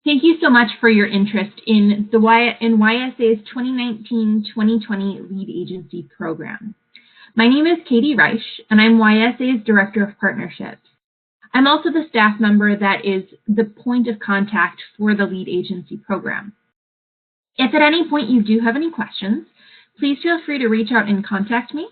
Thank you so much for your interest in YSA's 2019-2020 Lead Agency Program. My name is Katie Reich, and I'm YSA's Director of Partnerships. I'm also the staff member that is the point of contact for the Lead Agency Program. If at any point you do have any questions, please feel free to reach out and contact me.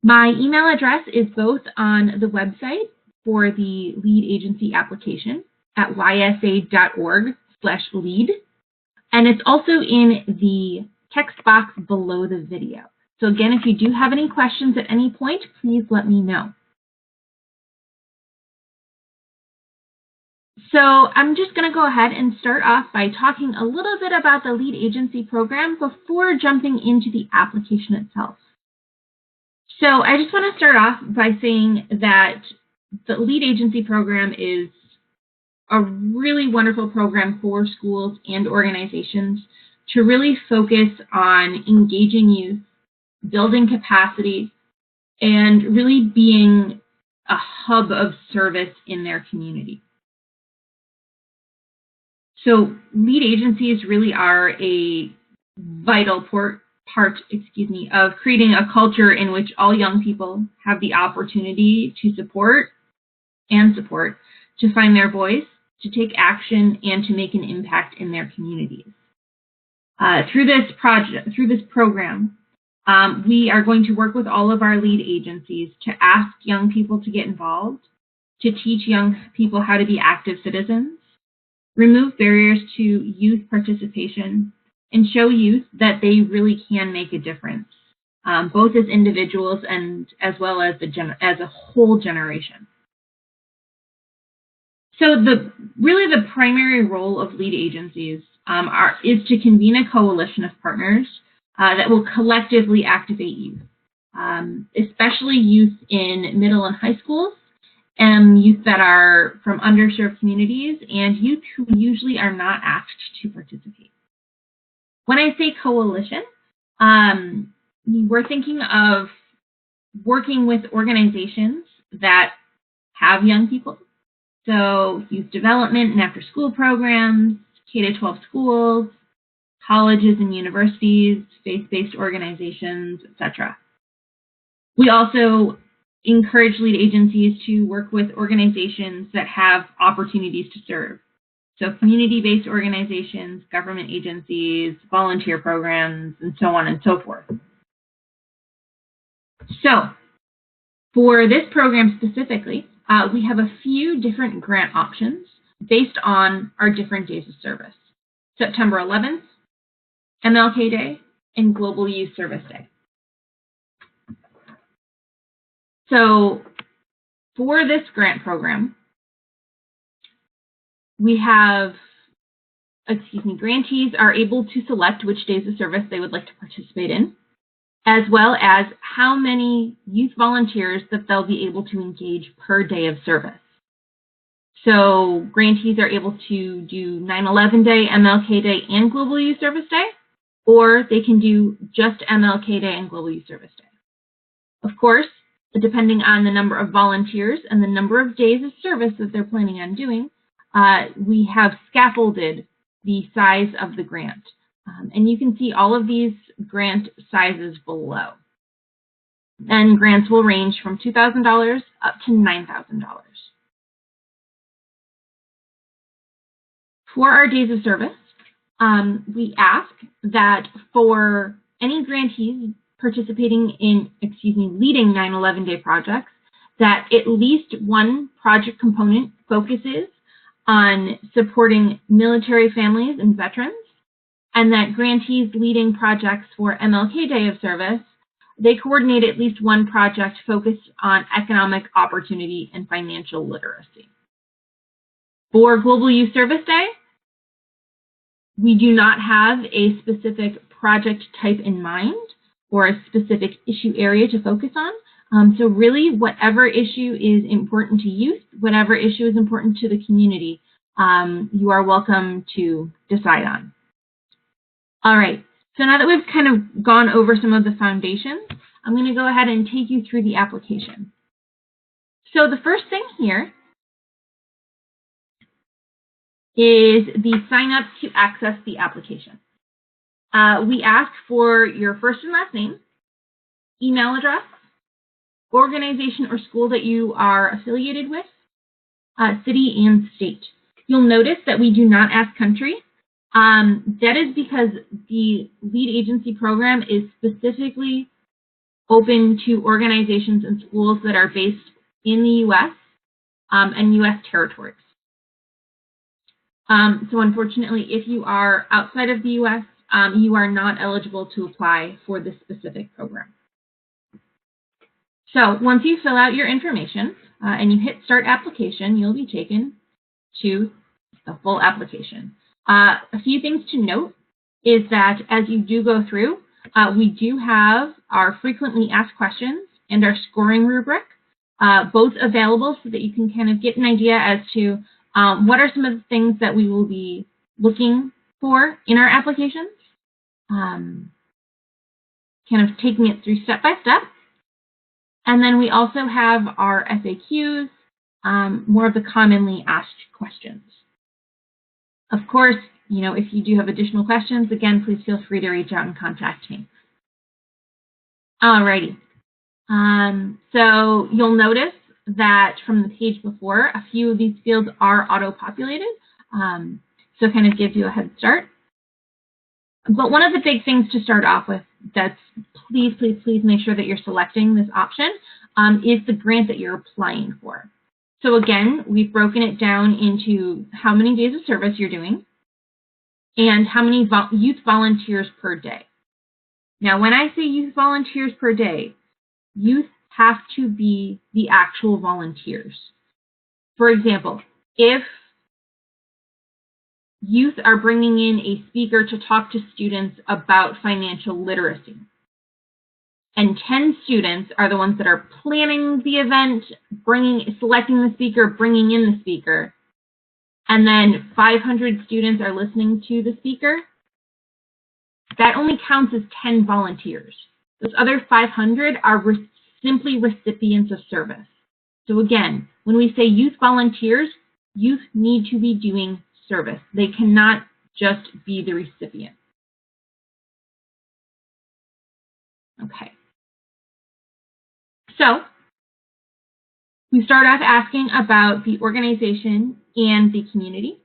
My email address is both on the website for the Lead Agency application at ysa.org/lead, and it's also in the text box below the video. So again, if you do have any questions at any point, please let me know. So I'm just going to go ahead and start off by talking a little bit about the Lead Agency Program before jumping into the application itself. So I just want to start off by saying that the Lead Agency Program is a really wonderful program for schools and organizations to really focus on engaging youth, building capacity, and really being a hub of service in their community. So lead agencies really are a vital part of creating a culture in which all young people have the opportunity to support, to find their voice, to take action, and to make an impact in their communities. Through this program, we are going to work with all of our lead agencies to ask young people to get involved, to teach young people how to be active citizens, remove barriers to youth participation, and show youth that they really can make a difference, both as individuals and as well as a whole generation. So the primary role of lead agencies is to convene a coalition of partners that will collectively activate youth, especially youth in middle and high schools, and youth that are from underserved communities, and youth who usually are not asked to participate. When I say coalition, we're thinking of working with organizations that have young people. So youth development and after-school programs, K-12 schools, colleges and universities, faith-based organizations, etc. We also encourage lead agencies to work with organizations that have opportunities to serve. So community-based organizations, government agencies, volunteer programs, and so on and so forth. So for this program specifically, we have a few different grant options based on our different days of service. September 11th, MLK Day, and Global Youth Service Day. So for this grant program, we have, grantees are able to select which days of service they would like to participate in, as well as how many youth volunteers that they'll be able to engage per day of service. So grantees are able to do 9/11 Day, MLK Day, and Global Youth Service Day, or they can do just MLK Day and Global Youth Service Day. Of course, depending on the number of volunteers and the number of days of service that they're planning on doing, we have scaffolded the size of the grant. And you can see all of these grant sizes below. And grants will range from $2,000 up to $9,000. For our days of service, we ask that for any grantees participating in, leading 9/11 Day projects, that at least one project component focuses on supporting military families and veterans, and that grantees leading projects for MLK Day of service, they coordinate at least one project focused on economic opportunity and financial literacy. For Global Youth Service Day, we do not have a specific project type in mind or a specific issue area to focus on. So really, whatever issue is important to youth, whatever issue is important to the community, you are welcome to decide on. All right, so now that we've kind of gone over some of the foundations, I'm going to go ahead and take you through the application. So the first thing here is the sign up to access the application. We ask for your first and last name, email address, organization or school that you are affiliated with, city and state. You'll notice that we do not ask country. That is because the lead agency program is specifically open to organizations and schools that are based in the U.S. And U.S. territories. So unfortunately, if you are outside of the U.S., you are not eligible to apply for this specific program. So once you fill out your information and you hit Start Application, you'll be taken to the full application. A few things to note is that as you do go through, we do have our frequently asked questions and our scoring rubric, both available so that you can kind of get an idea as to what are some of the things that we will be looking for in our applications, kind of taking it through step by step. And then we also have our FAQs, more of the commonly asked questions. Of course, if you do have additional questions, again, please feel free to reach out and contact me. Alrighty. So you'll notice that from the page before, a few of these fields are auto-populated, so it kind of gives you a head start. But one of the big things to start off with that's please make sure that you're selecting this option is the grant that you're applying for. So again, we've broken it down into how many days of service you're doing and how many youth volunteers per day. Now, when I say youth volunteers per day, youth have to be the actual volunteers. For example, if youth are bringing in a speaker to talk to students about financial literacy, and 10 students are the ones that are planning the event, selecting the speaker, bringing in the speaker, and then 500 students are listening to the speaker, that only counts as 10 volunteers. Those other 500 are simply recipients of service. So again, when we say youth volunteers, youth need to be doing service. They cannot just be the recipient. Okay. So we start off asking about the organization and the community.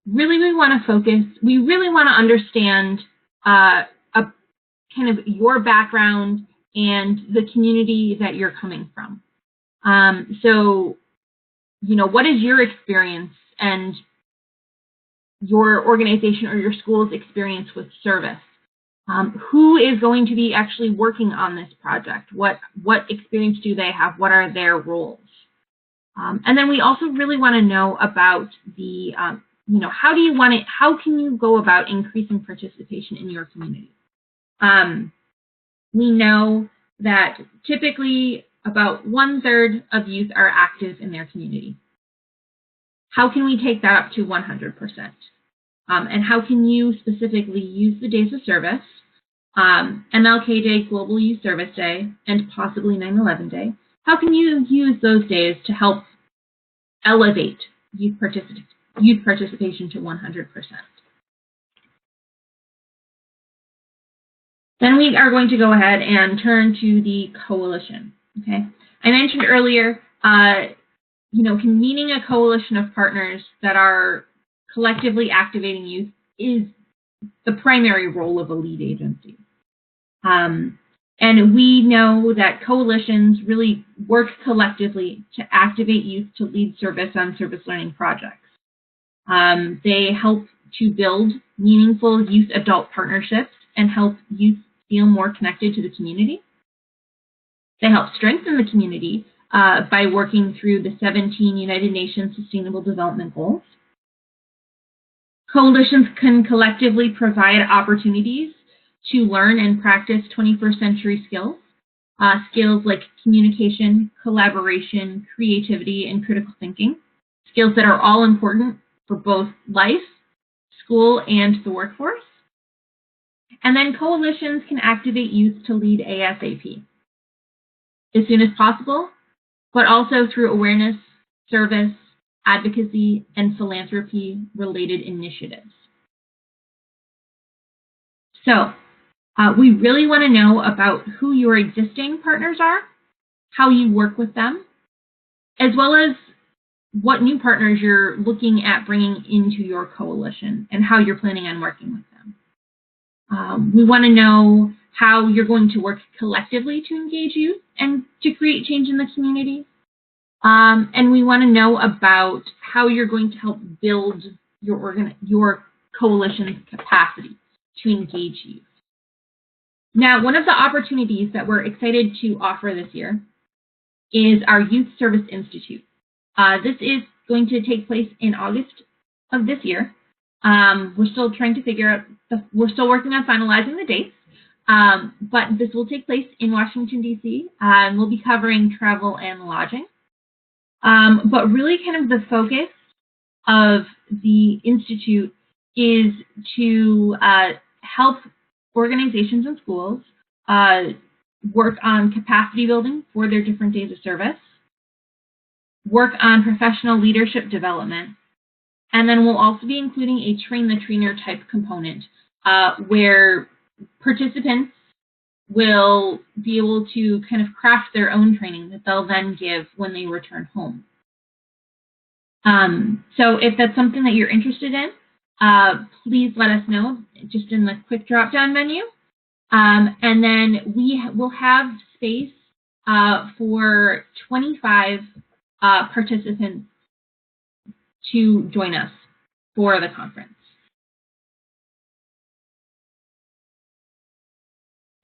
Really, we want to focus, we really want to understand kind of your background and the community that you're coming from. So, what is your experience and your organization or your school's experience with service? Who is going to be actually working on this project? What experience do they have? What are their roles? And then we also really want to know about the, how can you go about increasing participation in your community? We know that typically about 1/3 of youth are active in their community. How can we take that up to 100%? And how can you specifically use the days of service, MLK Day, Global Youth Service Day, and possibly 9/11 Day? How can you use those days to help elevate youth participation to 100%? Then we are going to go ahead and turn to the coalition. Okay, I mentioned earlier, convening a coalition of partners that are collectively activating youth is the primary role of a lead agency. And we know that coalitions really work collectively to activate youth to lead service on service learning projects. They help to build meaningful youth-adult partnerships and help youth feel more connected to the community. They help strengthen the community by working through the 17 United Nations Sustainable Development Goals. Coalitions can collectively provide opportunities to learn and practice 21st century skills, skills like communication, collaboration, creativity, and critical thinking, skills that are all important for both life, school, and the workforce. And then coalitions can activate youth to lead ASAP, as soon as possible, but also through awareness, service, advocacy, and philanthropy-related initiatives. So we really want to know about who your existing partners are, how you work with them, as well as what new partners you're looking at bringing into your coalition and how you're planning on working with them. We want to know how you're going to work collectively to engage youth and to create change in the community. And we want to know about how you're going to help build your coalition's capacity to engage youth. Now, one of the opportunities that we're excited to offer this year is our Youth Service Institute. This is going to take place in August of this year. We're still trying to figure out, we're still working on finalizing the dates, but this will take place in Washington, D.C., and we'll be covering travel and lodging. But really kind of the focus of the Institute is to help organizations and schools work on capacity building for their different days of service, work on professional leadership development, and then we'll also be including a train the trainer type component where participants will be able to kind of craft their own training that they'll then give when they return home. So if that's something that you're interested in, please let us know just in the quick drop-down menu. And then we will have space for 25 participants to join us for the conference.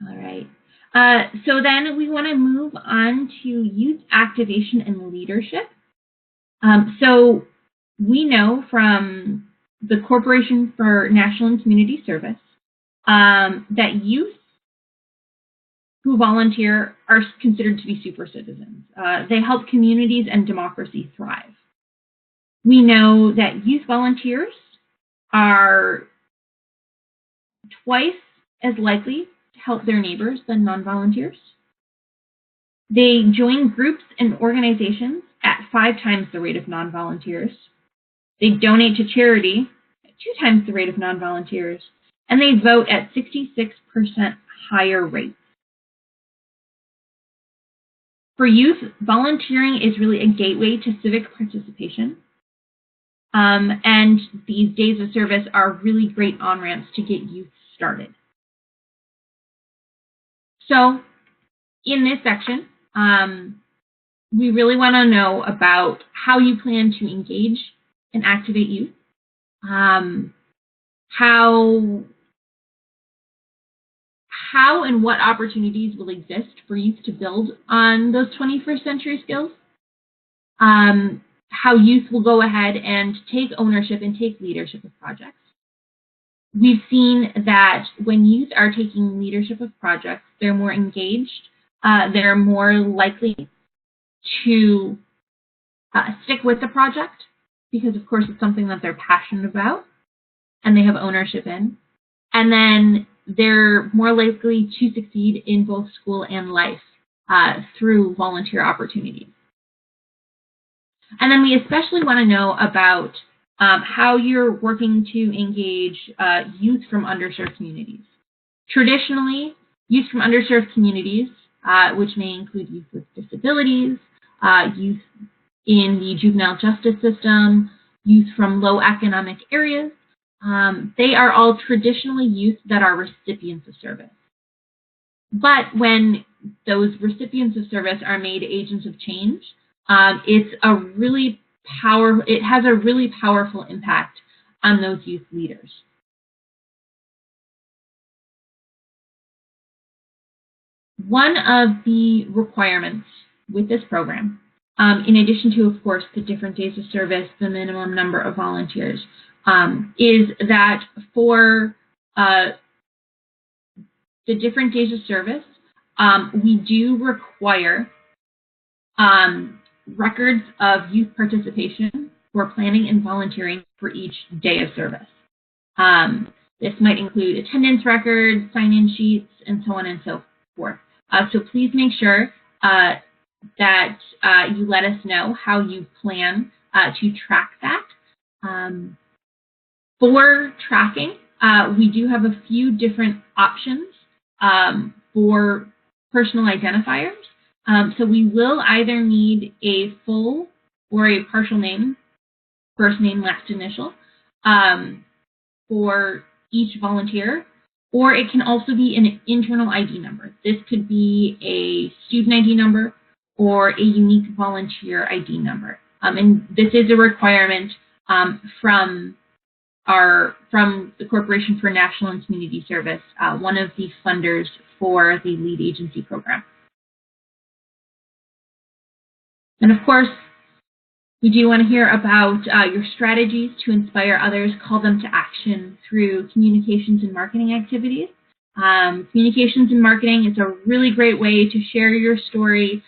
All right. So then we want to move on to youth activation and leadership. So we know from the Corporation for National and Community Service that youth who volunteer are considered to be super citizens. They help communities and democracy thrive. We know that youth volunteers are twice as likely to help their neighbors than non-volunteers. They join groups and organizations at 5 times the rate of non-volunteers. They donate to charity at 2 times the rate of non-volunteers. And they vote at 66% higher rates. For youth, volunteering is really a gateway to civic participation. And these days of service are really great on-ramps to get youth started. So in this section, we really want to know about how you plan to engage and activate youth, how and what opportunities will exist for youth to build on those 21st century skills, how youth will go ahead and take ownership and take leadership of projects. We've seen that when youth are taking leadership of projects, they're more engaged, they're more likely to stick with the project because, of course, it's something that they're passionate about and they have ownership in. And then they're more likely to succeed in both school and life through volunteer opportunities. And then we especially want to know about how you're working to engage youth from underserved communities. Traditionally, youth from underserved communities, which may include youth with disabilities, youth in the juvenile justice system, youth from low economic areas, they are all traditionally youth that are recipients of service. But when those recipients of service are made agents of change, it has a really powerful impact on those youth leaders. One of the requirements with this program, in addition to, of course, the different days of service, the minimum number of volunteers, is that for the different days of service, we do require records of youth participation for planning and volunteering for each day of service. This might include attendance records, sign-in sheets, and so on and so forth. So please make sure that you let us know how you plan to track that. For tracking, we do have a few different options for personal identifiers. So we will either need a full or a partial name, first name, last initial, for each volunteer, or it can also be an internal ID number. This could be a student ID number or a unique volunteer ID number. And this is a requirement from the Corporation for National and Community Service, one of the funders for the lead agency program. And of course, we do want to hear about your strategies to inspire others, call them to action through communications and marketing activities. Communications and marketing is a really great way to share your story,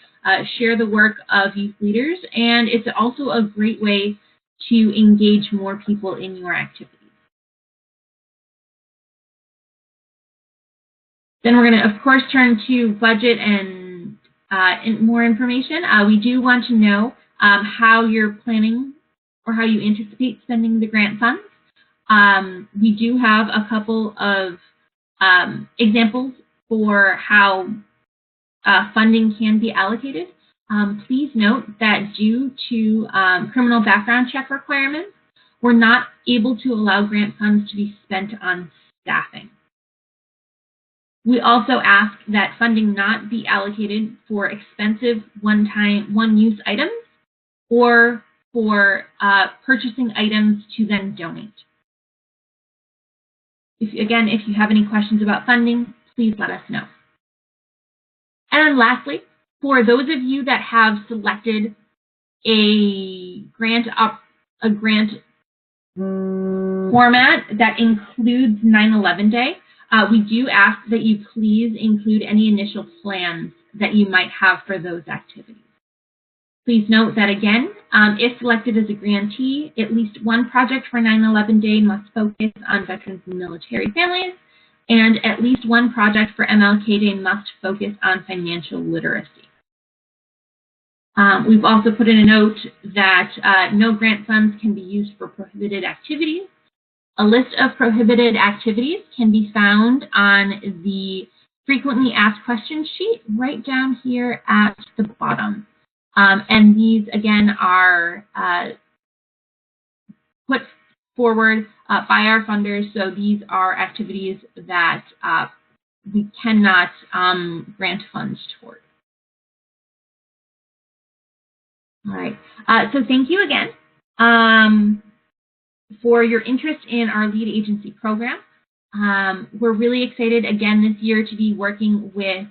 share the work of youth leaders, and it's also a great way to engage more people in your activities. Then we're going to, of course, turn to budget and more information. We do want to know how you're planning or how you anticipate spending the grant funds. We do have a couple of examples for how funding can be allocated. Please note that due to criminal background check requirements, we're not able to allow grant funds to be spent on staffing. We also ask that funding not be allocated for expensive one-use items or for purchasing items to then donate. If you have any questions about funding, please let us know. And then lastly, for those of you that have selected a grant format that includes 9/11 Day, we do ask that you please include any initial plans that you might have for those activities. Please note that again, if selected as a grantee, at least one project for 9/11 Day must focus on veterans and military families, and at least one project for MLK Day must focus on financial literacy. We've also put in a note that no grant funds can be used for prohibited activities. A list of prohibited activities can be found on the frequently asked questions sheet right down here at the bottom. And these, again, are put forward by our funders, so these are activities that we cannot grant funds toward. All right, so thank you again for your interest in our lead agency program. We're really excited again this year to be working with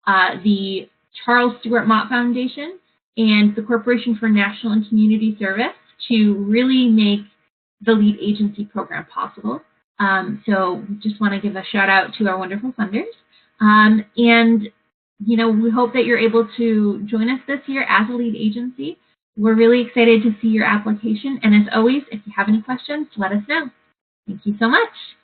the Charles Stewart Mott Foundation and the Corporation for National and Community Service to really make the lead agency program possible. So we just want to give a shout out to our wonderful funders. And you know, we hope that you're able to join us this year as a lead agency. We're really excited to see your application. And as always, if you have any questions, let us know. Thank you so much.